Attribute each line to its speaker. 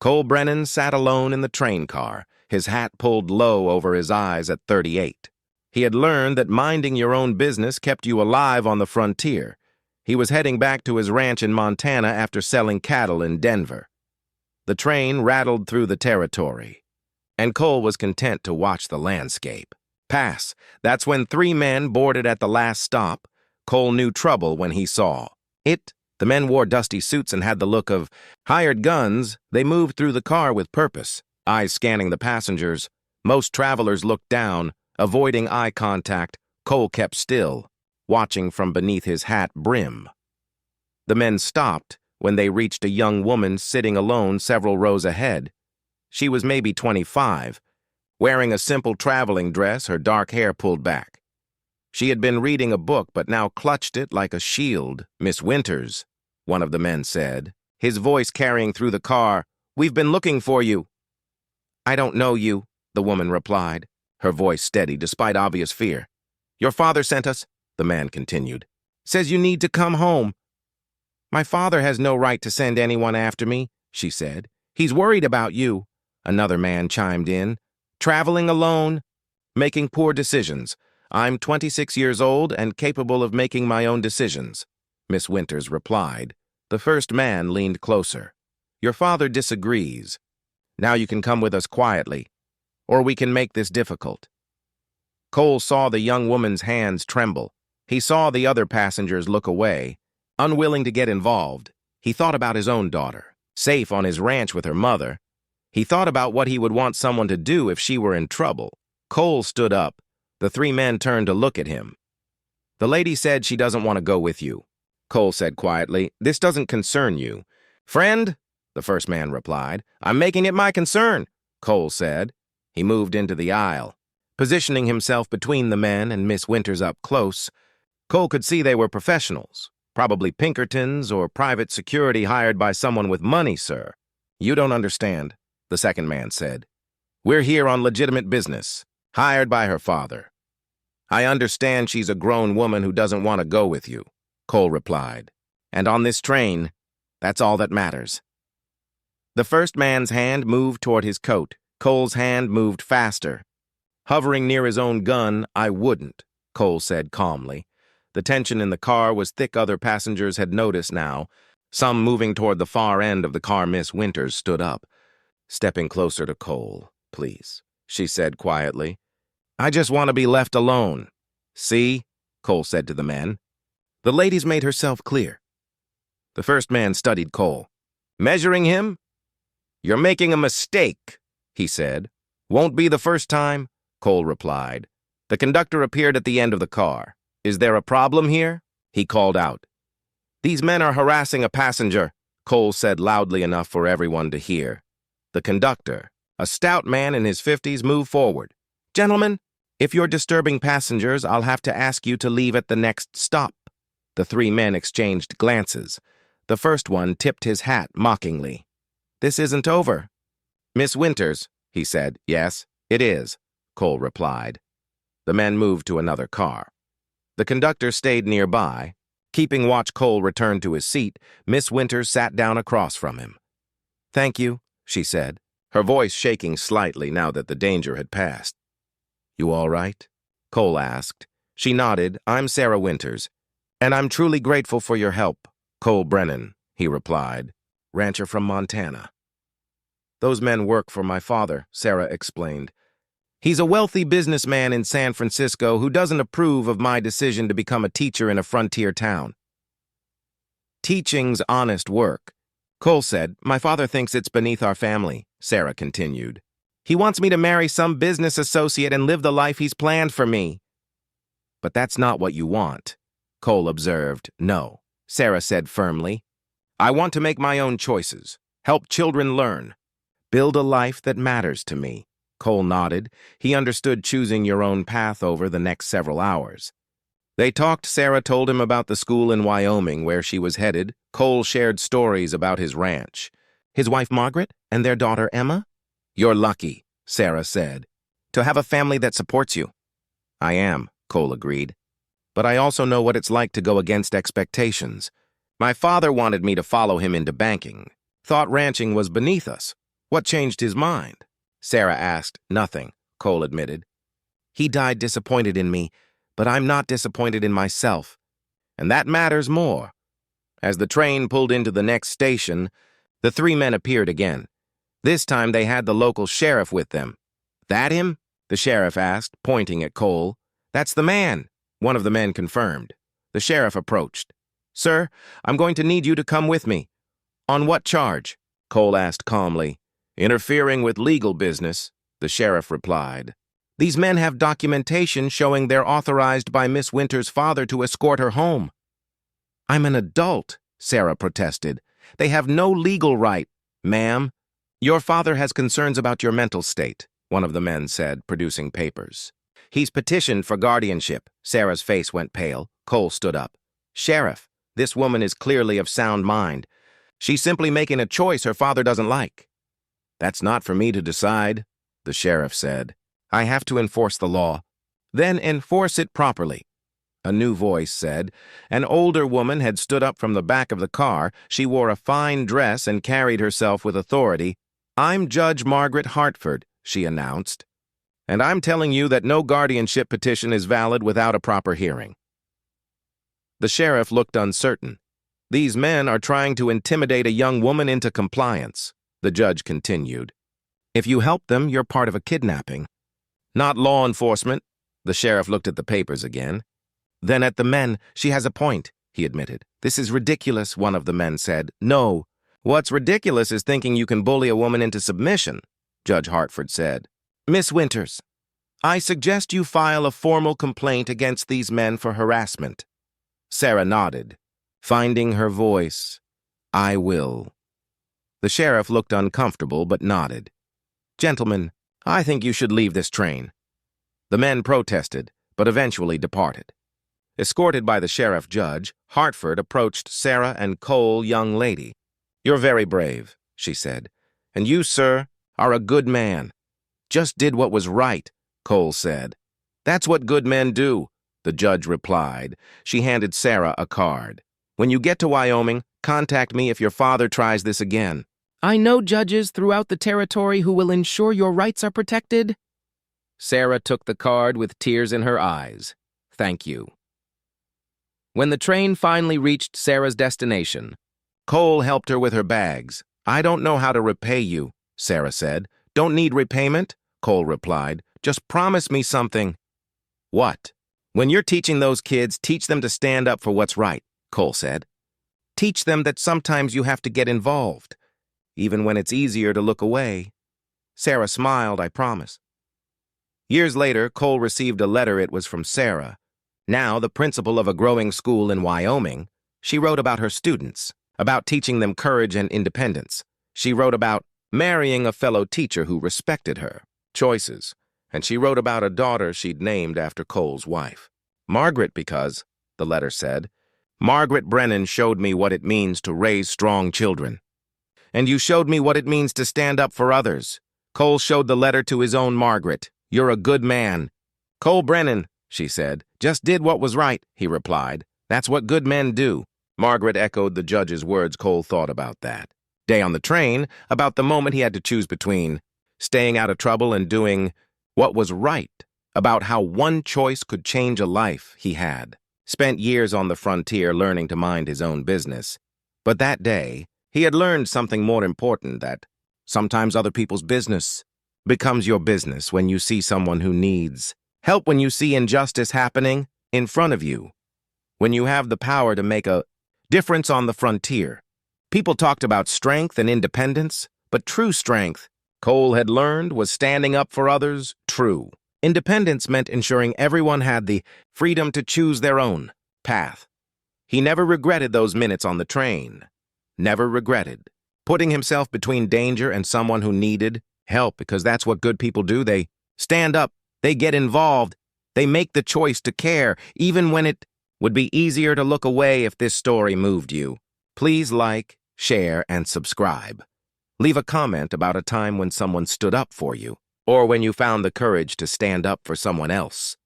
Speaker 1: Cole Brennan sat alone in the train car, his hat pulled low over his eyes at 38. He had learned that minding your own business kept you alive on the frontier. He was heading back to his ranch in Montana after selling cattle in Denver. The train rattled through the territory, and Cole was content to watch the landscape pass. That's when three men boarded at the last stop. Cole knew trouble when he saw it. The men wore dusty suits and had the look of hired guns. They moved through the car with purpose, eyes scanning the passengers. Most travelers looked down, avoiding eye contact. Cole kept still, watching from beneath his hat brim. The men stopped when they reached a young woman sitting alone several rows ahead. She was maybe 25, wearing a simple traveling dress, her dark hair pulled back. She had been reading a book but now clutched it like a shield. "Miss Winters," one of the men said, his voice carrying through the car. "We've been looking for you." "I don't know you," the woman replied, her voice steady despite obvious fear. "Your father sent us," the man continued. "Says you need to come home." "My father has no right to send anyone after me," she said. "He's worried about you." Another man chimed in. "Traveling alone, making poor decisions. I'm 26 years old and capable of making my own decisions," Miss Winters replied. The first man leaned closer. "Your father disagrees. Now you can come with us quietly, or we can make this difficult." Cole saw the young woman's hands tremble. He saw the other passengers look away, unwilling to get involved. He thought about his own daughter, safe on his ranch with her mother. He thought about what he would want someone to do if she were in trouble. Cole stood up. The three men turned to look at him. "The lady said she doesn't want to go with you," Cole said quietly. "This doesn't concern you." "Friend," the first man replied. "I'm making it my concern," Cole said. He moved into the aisle, positioning himself between the men and Miss Winters up close. Cole could see they were professionals, probably Pinkertons or private security hired by someone with money, sir. "You don't understand," the second man said. "We're here on legitimate business, hired by her father." "I understand she's a grown woman who doesn't want to go with you," Cole replied. "And on this train, that's all that matters." The first man's hand moved toward his coat. Cole's hand moved faster. Hovering near his own gun, "I wouldn't," Cole said calmly. The tension in the car was thick. Other passengers had noticed now, some moving toward the far end of the car. Miss Winters stood up. "Stepping closer to Cole, please," she said quietly. "I just want to be left alone." "See?" Cole said to the men. The lady's made herself clear. The first man studied Cole. "Measuring him?" "You're making a mistake," he said. "Won't be the first time," Cole replied. The conductor appeared at the end of the car. "Is there a problem here?" he called out. "These men are harassing a passenger," Cole said loudly enough for everyone to hear. The conductor, a stout man in his 50s, moved forward. "Gentlemen, if you're disturbing passengers, I'll have to ask you to leave at the next stop." The three men exchanged glances. The first one tipped his hat mockingly. "This isn't over." "Miss Winters," he said. "Yes, it is," Cole replied. The men moved to another car. The conductor stayed nearby. Keeping watch, Cole returned to his seat. Miss Winters sat down across from him. "Thank you," she said, her voice shaking slightly now that the danger had passed. "You all right?" Cole asked. She nodded. "I'm Sarah Winters, and I'm truly grateful for your help." "Cole Brennan," he replied, "rancher from Montana." "Those men work for my father," Sarah explained. "He's a wealthy businessman in San Francisco who doesn't approve of my decision to become a teacher in a frontier town." "Teaching's honest work," Cole said. "My father thinks it's beneath our family," Sarah continued. "He wants me to marry some business associate and live the life he's planned for me." "But that's not what you want," Cole observed. "No," Sarah said firmly. "I want to make my own choices, help children learn, build a life that matters to me." Cole nodded. He understood choosing your own path over the next several hours. They talked. Sarah told him about the school in Wyoming where she was headed. Cole shared stories about his ranch, his wife Margaret, and their daughter Emma. "You're lucky," Sarah said, "to have a family that supports you." "I am," Cole agreed. "But I also know what it's like to go against expectations. My father wanted me to follow him into banking, thought ranching was beneath us." What changed his mind? Sarah asked. Nothing, Cole admitted. He died disappointed in me, but I'm not disappointed in myself. And that matters more. As the train pulled into the next station, the three men appeared again. This time they had the local sheriff with them. That him? The sheriff asked, pointing at Cole. That's the man, one of the men confirmed. The sheriff approached. Sir, I'm going to need you to come with me. On what charge? Cole asked calmly. Interfering with legal business, the sheriff replied. These men have documentation showing they're authorized by Miss Winter's father to escort her home. I'm an adult, Sarah protested. They have no legal right. Ma'am, your father has concerns about your mental state, one of the men said, producing papers. He's petitioned for guardianship. Sarah's face went pale. Cole stood up. Sheriff, this woman is clearly of sound mind. She's simply making a choice her father doesn't like. That's not for me to decide, the sheriff said. I have to enforce the law. Then enforce it properly. A new voice said. An older woman had stood up from the back of the car. She wore a fine dress and carried herself with authority. I'm Judge Margaret Hartford, she announced. And I'm telling you that no guardianship petition is valid without a proper hearing. The sheriff looked uncertain. These men are trying to intimidate a young woman into compliance, the judge continued. If you help them, you're part of a kidnapping. Not law enforcement. The sheriff looked at the papers again. Then at the men, she has a point, he admitted. This is ridiculous, one of the men said. No. What's ridiculous is thinking you can bully a woman into submission, Judge Hartford said. Miss Winters, I suggest you file a formal complaint against these men for harassment. Sarah nodded. Finding her voice, I will. The sheriff looked uncomfortable but nodded. Gentlemen, I think you should leave this train. The men protested, but eventually departed. Escorted by the sheriff judge, Hartford approached Sarah and Cole, young lady. You're very brave, she said. And you, sir, are a good man. Just did what was right, Cole said. That's what good men do, the judge replied. She handed Sarah a card. When you get to Wyoming, contact me if your father tries this again. I know judges throughout the territory who will ensure your rights are protected. Sarah took the card with tears in her eyes. Thank you. When the train finally reached Sarah's destination, Cole helped her with her bags. I don't know how to repay you, Sarah said. Don't need repayment, Cole replied. Just promise me something. What? When you're teaching those kids, teach them to stand up for what's right, Cole said. Teach them that sometimes you have to get involved, even when it's easier to look away. Sarah smiled, I promise. Years later, Cole received a letter. It was from Sarah. Now the principal of a growing school in Wyoming. She wrote about her students, about teaching them courage and independence. She wrote about marrying a fellow teacher who respected her choices, and she wrote about a daughter she'd named after Cole's wife. Margaret, because, the letter said, Margaret Brennan showed me what it means to raise strong children. And you showed me what it means to stand up for others. Cole showed the letter to his own Margaret. You're a good man. Cole Brennan, she said, just did what was right, he replied. That's what good men do. Margaret echoed the judge's words. Cole thought about that. Day on the train, about the moment he had to choose between staying out of trouble and doing what was right, about how one choice could change a life he had. Spent years on the frontier learning to mind his own business. But that day, he had learned something more important, that sometimes other people's business becomes your business when you see someone who needs help, when you see injustice happening in front of you, when you have the power to make a difference on the frontier. People talked about strength and independence, but true strength, Cole had learned, was standing up for others. True independence meant ensuring everyone had the freedom to choose their own path. He never regretted those minutes on the train. Never regretted putting himself between danger and someone who needed help, because that's what good people do. They stand up, they get involved, they make the choice to care, even when it would be easier to look away. If this story moved you, please like, share, and subscribe. Leave a comment about a time when someone stood up for you, or when you found the courage to stand up for someone else.